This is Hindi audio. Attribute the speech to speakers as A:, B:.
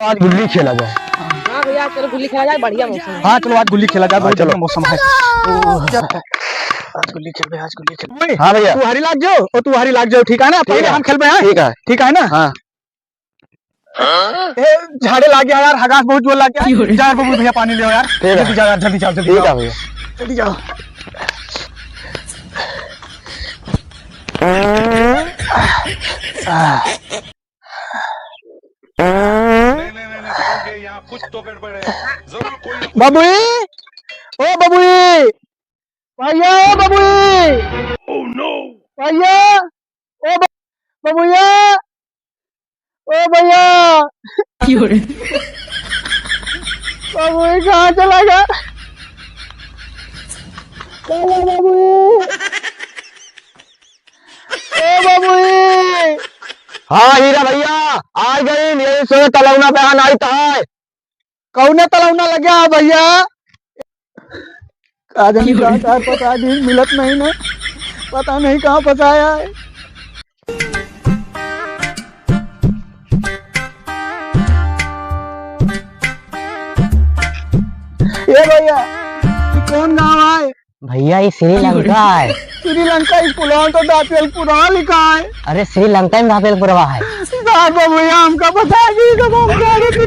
A: आज गुल्ली खेला जाए।
B: हाँ भैया चलो गुल्ली खेला जाए, बढ़िया मौसम है।
A: हाँ चलो आज गुल्ली खेला जाए, बहुत बढ़िया मौसम है। आज गुल्ली खेल रहे, आज गुल्ली खेल। हाँ भैया तू हरी लाग जाओ और तू हरी लाग जाओ, ठीक है ना? पहले हम खेल रहे हैं, ठीक है ना? हाँ झाड़े लाग गया यार, हगास बहुत जोर लग गया। जा बबू भैया पानी ले यार, जल्दी जाओ यार, जल्दी जाओ, जल्दी जाओ भैया, जल्दी जाओ।
C: यहाँ कुछ तो गड़बड़ है, जरूर कोई
A: बबुई, ओ बबुई, भैया ओ बबुई,
C: ओह नो
A: भैया ओ बबुया, ओ भैया बबुई कहाँ चला गया? बबुई, ओ बबुई। हाँ हीरा भैया आ गई, यही से तलौना बहन आई था। कौने तलौना लग गया भैया? आदमी कहाँ पता नहीं, मिलत नहीं ना, पता नहीं कहाँ फंसाया है। ये भैया कौन गाँव है?
D: भैया ये श्रीलंका है।
A: श्रीलंका इस पुलाव तो दापेलपुरा लिखा है।
D: अरे श्रीलंका में दापेलपुरवा है।
A: भैया हमका पता है कि कब हम जा रहे थे।